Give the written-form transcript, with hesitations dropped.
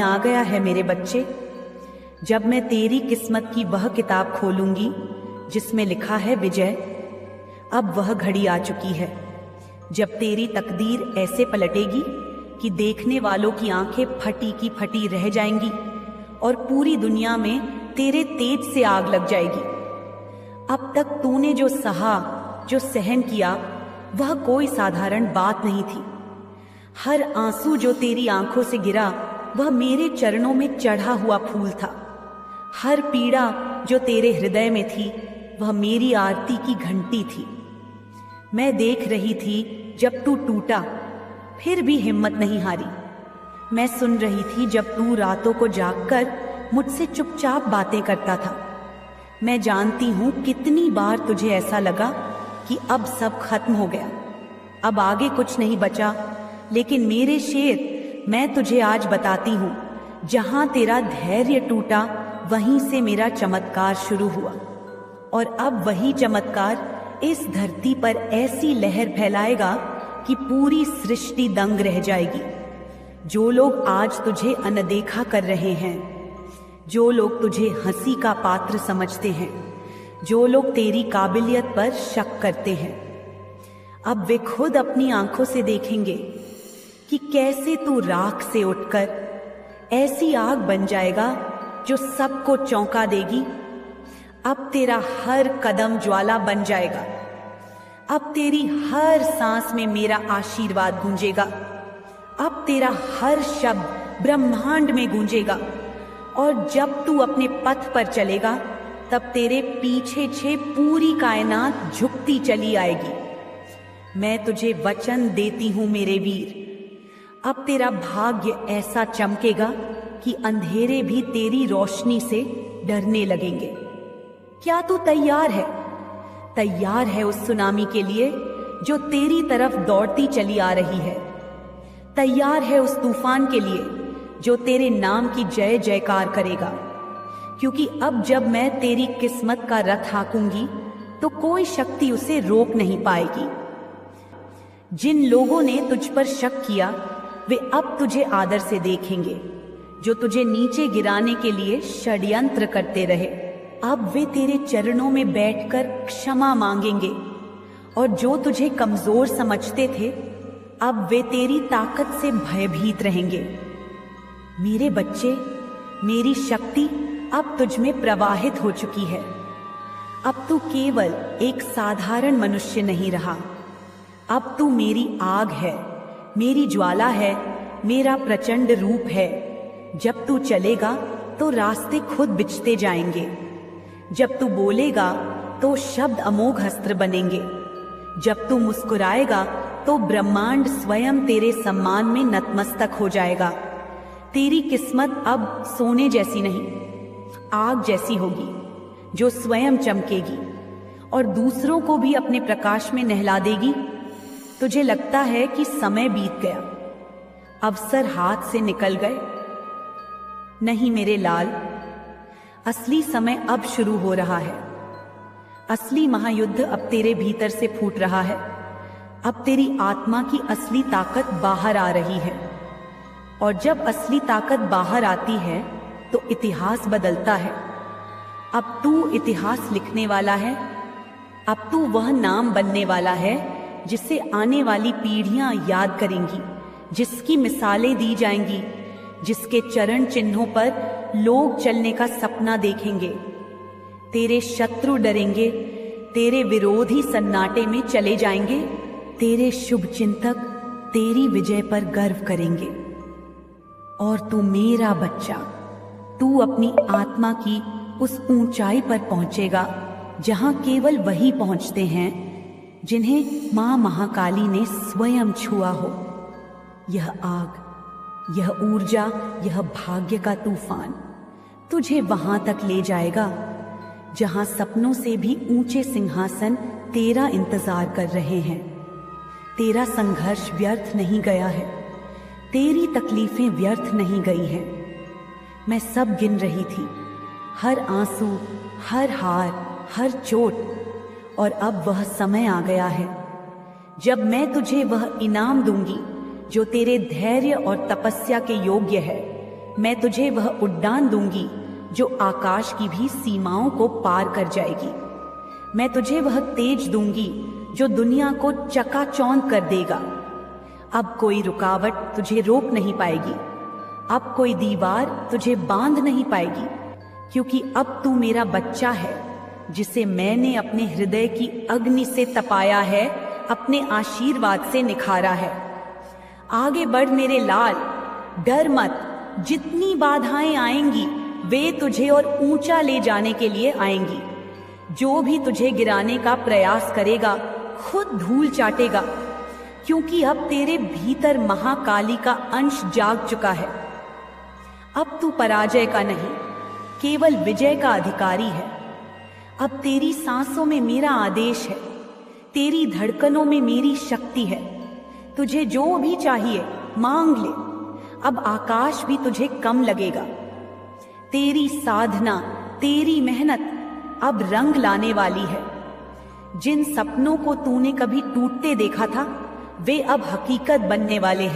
आ गया है मेरे बच्चे, जब मैं तेरी किस्मत की वह किताब खोलूंगी जिसमें लिखा है विजय। अब वह घड़ी आ चुकी है जब तेरी तकदीर ऐसे पलटेगी कि देखने वालों की आंखें फटी की फटी रह जाएंगी और पूरी दुनिया में तेरे तेज से आग लग जाएगी। अब तक तूने जो सहा, जो सहन किया, वह कोई साधारण बात नहीं थी। हर आंसू जो तेरी आंखों से गिरा वह मेरे चरणों में चढ़ा हुआ फूल था। हर पीड़ा जो तेरे हृदय में थी वह मेरी आरती की घंटी थी। मैं देख रही थी जब तू टूटा, फिर भी हिम्मत नहीं हारी। मैं सुन रही थी जब तू रातों को जागकर मुझसे चुपचाप बातें करता था। मैं जानती हूँ कितनी बार तुझे ऐसा लगा कि अब सब खत्म हो गया, अब आगे कुछ नहीं बचा। लेकिन मेरे शेर, मैं तुझे आज बताती हूँ, जहाँ तेरा धैर्य टूटा वहीं से मेरा चमत्कार शुरू हुआ। और अब वही चमत्कार इस धरती पर ऐसी लहर फैलाएगा कि पूरी सृष्टि दंग रह जाएगी। जो लोग आज तुझे अनदेखा कर रहे हैं, जो लोग तुझे हंसी का पात्र समझते हैं, जो लोग तेरी काबिलियत पर शक करते हैं, अब वे खुद अपनी आंखों से देखेंगे कि कैसे तू राख से उठकर ऐसी आग बन जाएगा जो सबको चौंका देगी। अब तेरा हर कदम ज्वाला बन जाएगा। अब तेरी हर सांस में मेरा आशीर्वाद गूंजेगा। अब तेरा हर शब्द ब्रह्मांड में गूंजेगा। और जब तू अपने पथ पर चलेगा तब तेरे पीछे पूरी कायनात झुकती चली आएगी। मैं तुझे वचन देती हूं मेरे वीर, अब तेरा भाग्य ऐसा चमकेगा कि अंधेरे भी तेरी रोशनी से डरने लगेंगे। क्या तू तैयार है? तैयार है उस सुनामी के लिए जो तेरी तरफ दौड़ती चली आ रही है? तैयार है उस तूफान के लिए जो तेरे नाम की जय जयकार करेगा? क्योंकि अब जब मैं तेरी किस्मत का रथ हाँकूंगी तो कोई शक्ति उसे रोक नहीं पाएगी। जिन लोगों ने तुझ पर शक किया वे अब तुझे आदर से देखेंगे। जो तुझे नीचे गिराने के लिए षड्यंत्र करते रहे, अब वे तेरे चरणों में बैठकर क्षमा मांगेंगे। और जो तुझे कमजोर समझते थे, अब वे तेरी ताकत से भयभीत रहेंगे। मेरे बच्चे, मेरी शक्ति अब तुझ में प्रवाहित हो चुकी है। अब तू केवल एक साधारण मनुष्य नहीं रहा, अब तू मेरी आग है, मेरी ज्वाला है, मेरा प्रचंड रूप है। जब तू चलेगा तो रास्ते खुद बिछते जाएंगे। जब तू बोलेगा तो शब्द अमोघ अस्त्र बनेंगे। जब तू मुस्कुराएगा तो ब्रह्मांड स्वयं तेरे सम्मान में नतमस्तक हो जाएगा। तेरी किस्मत अब सोने जैसी नहीं, आग जैसी होगी जो स्वयं चमकेगी और दूसरों को भी अपने प्रकाश में नहला देगी। तुझे लगता है कि समय बीत गया, अवसर हाथ से निकल गए? नहीं मेरे लाल, असली समय अब शुरू हो रहा है। असली महायुद्ध अब तेरे भीतर से फूट रहा है। अब तेरी आत्मा की असली ताकत बाहर आ रही है। और जब असली ताकत बाहर आती है तो इतिहास बदलता है। अब तू इतिहास लिखने वाला है। अब तू वह नाम बनने वाला है जिसे आने वाली पीढ़ियां याद करेंगी, जिसकी मिसालें दी जाएंगी, जिसके चरण चिन्हों पर लोग चलने का सपना देखेंगे। तेरे शत्रु डरेंगे, तेरे विरोधी सन्नाटे में चले जाएंगे, तेरे शुभ चिंतक तेरी विजय पर गर्व करेंगे। और तू मेरा बच्चा, तू अपनी आत्मा की उस ऊंचाई पर पहुंचेगा जहां केवल वही पहुंचते हैं जिन्हें मां महाकाली ने स्वयं छुआ हो। यह आग, यह ऊर्जा, यह भाग्य का तूफान तुझे वहां तक ले जाएगा जहां सपनों से भी ऊंचे सिंहासन तेरा इंतजार कर रहे हैं। तेरा संघर्ष व्यर्थ नहीं गया है, तेरी तकलीफें व्यर्थ नहीं गई हैं। मैं सब गिन रही थी, हर आंसू, हर हार, हर चोट। और अब वह समय आ गया है जब मैं तुझे वह इनाम दूंगी जो तेरे धैर्य और तपस्या के योग्य है, मैं तुझे वह उड़ान दूंगी जो आकाश की भी सीमाओं को पार कर जाएगी। मैं तुझे वह तेज दूंगी जो दुनिया को चकाचौंध कर देगा। अब कोई रुकावट तुझे रोक नहीं पाएगी, अब कोई दीवार तुझे बांध नहीं पाएगी, क्योंकि अब तू मेरा बच्चा है जिसे मैंने अपने हृदय की अग्नि से तपाया है, अपने आशीर्वाद से निखारा है। आगे बढ़ मेरे लाल, डर मत। जितनी बाधाएं आएंगी वे तुझे और ऊंचा ले जाने के लिए आएंगी। जो भी तुझे गिराने का प्रयास करेगा खुद धूल चाटेगा, क्योंकि अब तेरे भीतर महाकाली का अंश जाग चुका है। अब तू पराजय का नहीं, केवल विजय का अधिकारी है। अब तेरी सांसों में मेरा आदेश है, तेरी धड़कनों में मेरी शक्ति है। तुझे जो भी चाहिए मांग ले, अब आकाश भी तुझे कम लगेगा। तेरी साधना, तेरी मेहनत अब रंग लाने वाली है। जिन सपनों को तूने कभी टूटते देखा था वे अब हकीकत बनने वाले हैं।